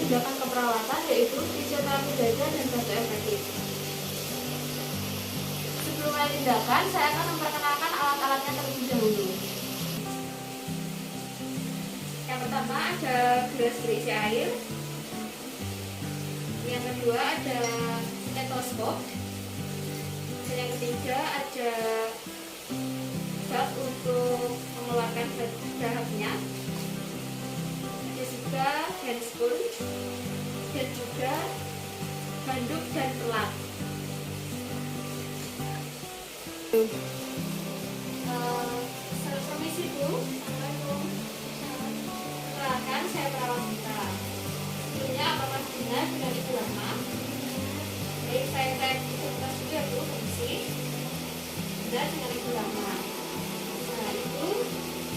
tindakan keperawatan yaitu fisioterapi dada dan bantu efektif. Sebelum mulai tindakan, saya akan memperkenalkan alat-alatnya terlebih dahulu. Yang pertama ada gelas berisi air. Yang kedua ada stetoskop. Dan yang ketiga ada bak untuk mengeluarkan dahaknya. Ada juga handspoon dan juga handuk dan pelat. Permisi Bu. Silakan saya perawat kita. Sebelumnya apakah benar dengan Ibu Rahma? Baik, saya cek identitas dulu ya Bu, permisi. Benar dengan Ibu Rahma. Nah Ibu,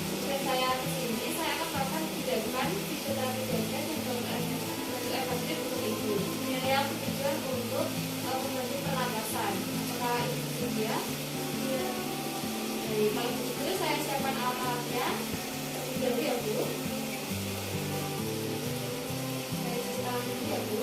sebelum saya kesini, saya akan melakukan tindakan fisioterapi dada dan bantu efektif untuk Ibu. Yang tujuan untuk membantu pernapasan. Apakah Ibu setuju? Jadi kalau begitu saya siapkan alat-alatnya terlebih dahulu ya Bu. Saya cuci tangan dulu ya Bu.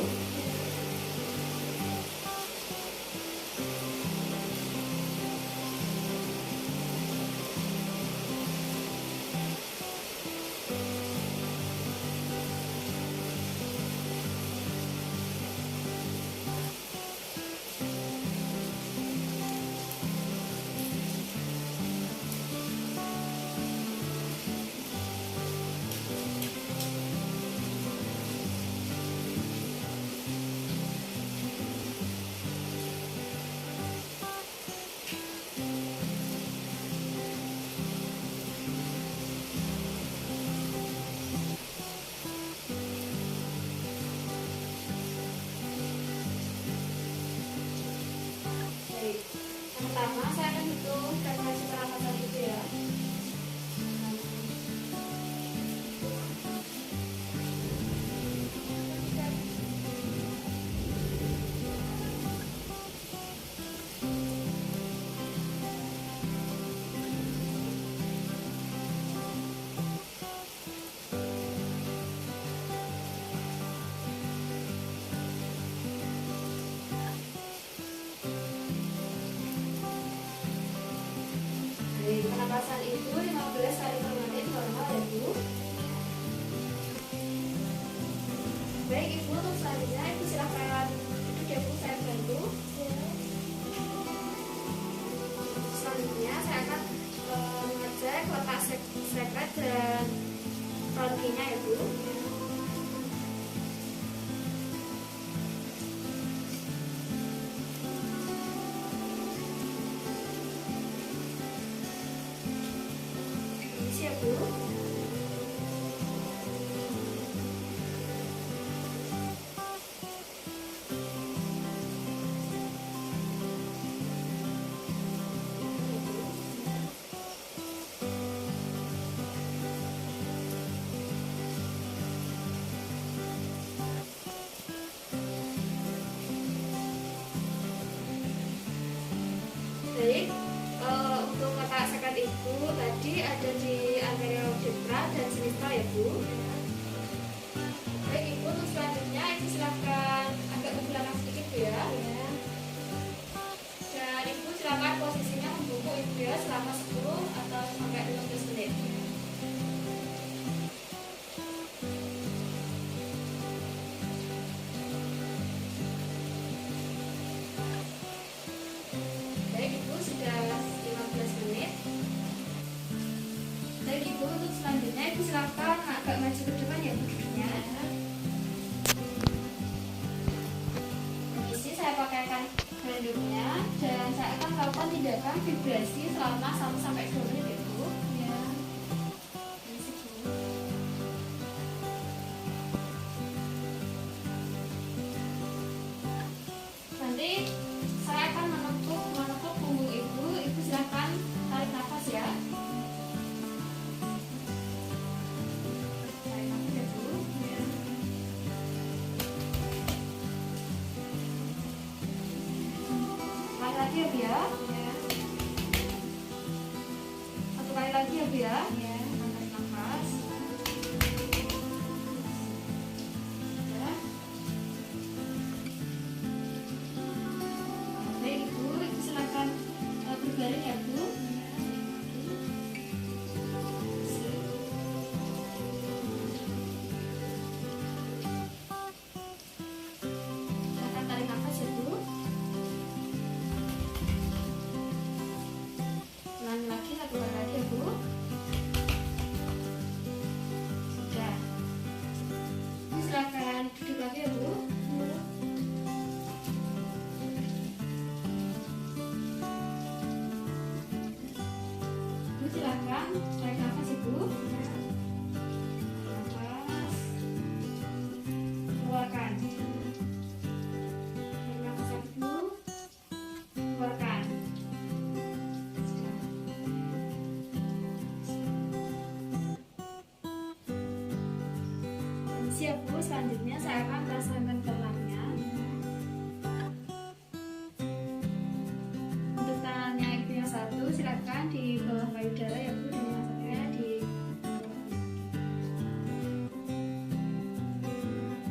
Yang pertama saya akan hitung frekuensi pernapasan itu ya. Pernapasan itu 15 kali per menit normal ya Bu. Baik Ibu, untuk selanjutnya Ibu silahkan duduk ya Bu, saya bantu. Selanjutnya saya akan mengecek letak sekret dan frontinya ya Bu. Siap Bu. Baik, untuk letak sekret itu tadi ada di anterior vertebra dan sinistra ya Bu. Baik Ibu, untuk selanjutnya Ibu silakan agak ke belakang sedikit Bu ya. Dan Ibu silakan posisinya membungkuk Ibu ya selama 10 atau sampai 15 menit. Baik Ibu, sudah 15 menit. Baik Ibu, untuk selanjutnya Ibu silakan agak maju ke depan ya Bu duduknya. Permisi, saya pakaikan handuknya dan saya akan melakukan tindakan vibrasi selama 1-2 menit ya Bu. Ya. Permisi Bu. Nanti saya akan menepuk punggung Ibu. Ibu silakan tarik nafas ya. Tarik nafas ya Bu. Ya. Sekali lagi ya Bu ya. Satu kali lagi ya Bu ya. Tarik nafas. Ya. selanjutnya saya akan pasangkan polarnya. Untuk tangannya ibu yang satu silakan di bawah payudara ya bu, dan yang satunya di bawah.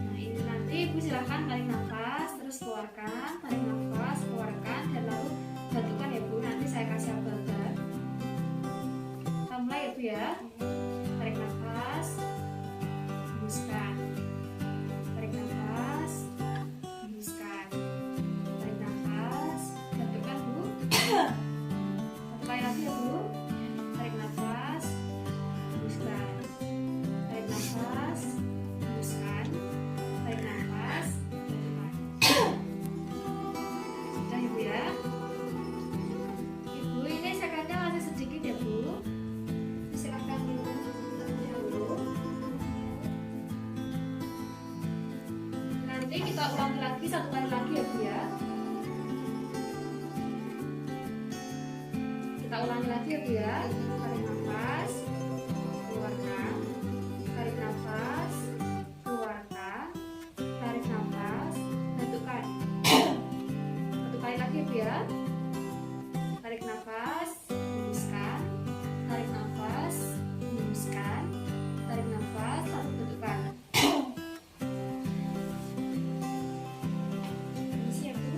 Nah ini nanti ibu silakan tarik nafas, terus keluarkan, tarik nafas, keluarkan, dan lalu bantukan ya bu. Nanti saya kasih abal-abal. Kita mulai ya bu ya. Tarik nafas, hembuskan. Tarik nafas, hembuskan. Tarik nafas, bantukan bu. Satu kali lagi ya bu. Tarik nafas, hembuskan. Tarik nafas, hembuskan. Tarik nafas, bantukan. Sudah ibu ya. Ibu ini sekatnya masih sedikit ya bu. Silakan minum terlebih dahulu. Nanti kita ulangi lagi satu kali lagi ya bu ya. Kita ulangi lagi ya bu ya. Tarik nafas, keluarkan. Tarik nafas, keluarkan. Tarik nafas, bantukan. Satu kali lagi ya bu ya. Tarik nafas, hembuskan. Tarik nafas, hembuskan. Tarik nafas, lalu bentukkan. Permisi ya bu.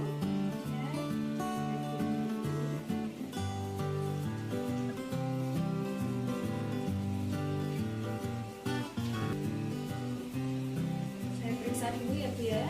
Saya periksa dulu ya bu ya.